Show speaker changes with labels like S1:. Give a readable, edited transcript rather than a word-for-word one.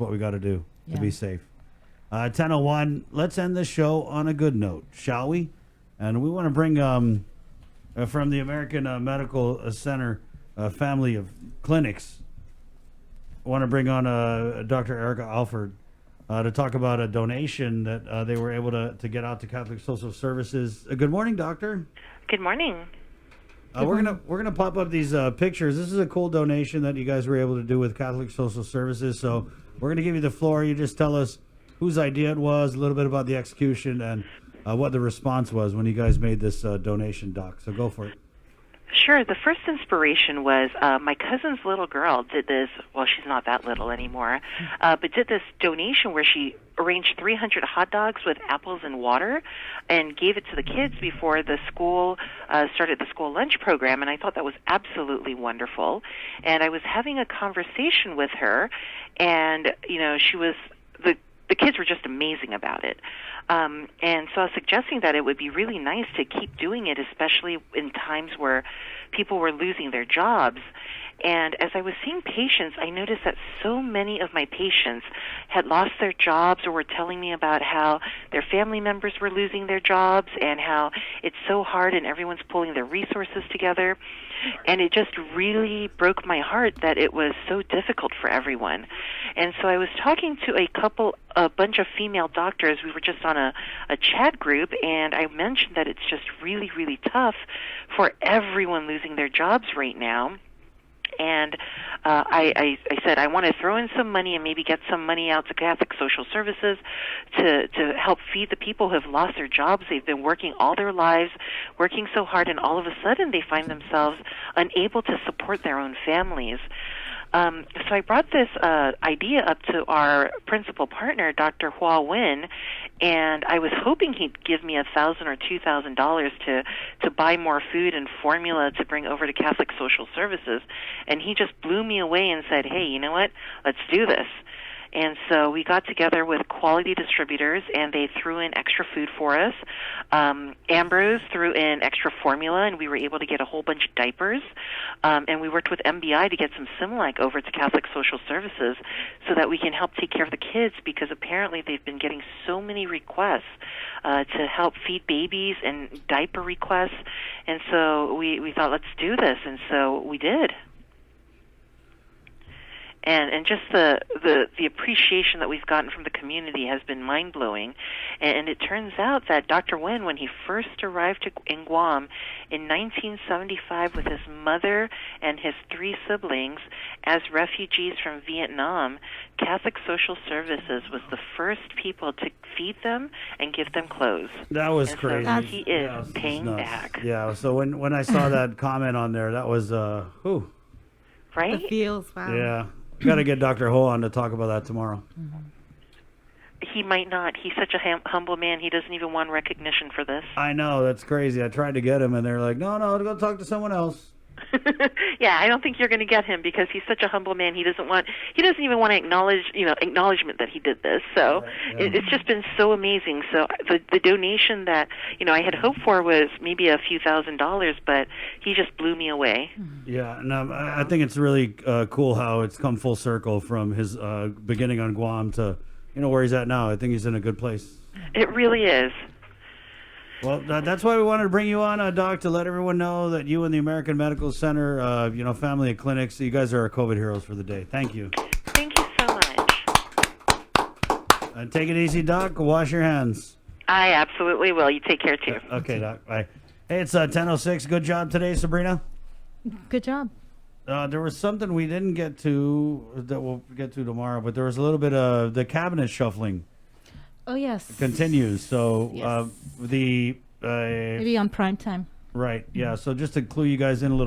S1: what we got to do to
S2: Yeah.
S1: be safe. 10:01. Let's end this show on a good note, shall we? And we want to bring from the American Medical Center family of clinics. I want to bring on Dr. Erica Alford to talk about a donation that they were able to get out to Catholic Social Services. Good morning, doctor.
S3: Good morning.
S1: We're gonna pop up these pictures. This is a cool donation that you guys were able to do with Catholic Social Services. So we're gonna give you the floor. You just tell us whose idea it was, a little bit about the execution, and what the response was when you guys made this donation, Doc. So go for it.
S3: Sure. The first inspiration was my cousin's little girl did this. Well, she's not that little anymore, but did this donation where she arranged 300 hot dogs with apples and water and gave it to the kids before the school started the school lunch program. And I thought that was absolutely wonderful. And I was having a conversation with her, and she was the kids were just amazing about it. And so I was suggesting that it would be really nice to keep doing it, especially in times where people were losing their jobs. And as I was seeing patients, I noticed that so many of my patients had lost their jobs or were telling me about how their family members were losing their jobs and how it's so hard and everyone's pulling their resources together. And it just really broke my heart that it was so difficult for everyone. And so I was talking to a bunch of female doctors. We were just on a chat group, and I mentioned that it's just really, really tough for everyone losing their jobs right now. And I said I want to throw in some money and maybe get some money out to Catholic Social Services to help feed the people who have lost their jobs. They've been working all their lives, working so hard, and all of a sudden they find themselves unable to support their own families. So I brought this idea up to our principal partner, Dr. Hua Win, and I was hoping he'd give me $1,000 or $2,000 to buy more food and formula to bring over to Catholic Social Services. And he just blew me away and said, hey, you know what? Let's do this. And so we got together with Quality Distributors, and they threw in extra food for us. Ambrose threw in extra formula, and we were able to get a whole bunch of diapers. And we worked with MBI to get some Similac over to Catholic Social Services so that we can help take care of the kids, because apparently they've been getting so many requests to help feed babies and diaper requests. And so we thought, let's do this. And so we did. And just the appreciation that we've gotten from the community has been mind-blowing. And it turns out that Dr. Wen, when he first arrived in Guam in 1975 with his mother and his 3 siblings as refugees from Vietnam, Catholic Social Services was the first people to feed them and give them clothes.
S1: That was
S3: and
S1: crazy.
S3: So he is
S1: Yeah,
S3: paying
S1: nuts.
S3: back.
S1: Yeah. So when I saw that comment on there, that was whew.
S3: Right?
S2: The feels, wow.
S1: Yeah. Got to get Dr. Ho on to talk about that tomorrow.
S3: He might not. He's such a humble man. He doesn't even want recognition for this.
S1: I know, that's crazy. I tried to get him, and they're like, no, go talk to someone else.
S3: Yeah, I don't think you're going to get him because he's such a humble man. He doesn't even want to acknowledgement that he did this. So it's just been so amazing. So the donation that I had hoped for was maybe a few $1,000s, but he just blew me away.
S1: Yeah, and I think it's really cool how it's come full circle from his beginning on Guam to where he's at now. I think he's in a good place.
S3: It really is.
S1: Well, that's why we wanted to bring you on, Doc, to let everyone know that you and the American Medical Center, family of clinics, you guys are our COVID heroes for the day. Thank you.
S3: Thank you so much.
S1: And take it easy, Doc. Wash your hands.
S3: I absolutely will. You take care, too.
S1: Okay, Doc. Bye. Hey, it's 10:06. Good job today, Sabrina.
S2: Good job.
S1: There was something we didn't get to that we'll get to tomorrow, but there was a little bit of the cabinet shuffling.
S2: Oh, yes.
S1: Continues. So
S2: Yes.
S1: the
S2: Maybe on prime time.
S1: right, yeah. So just to clue you guys in a little.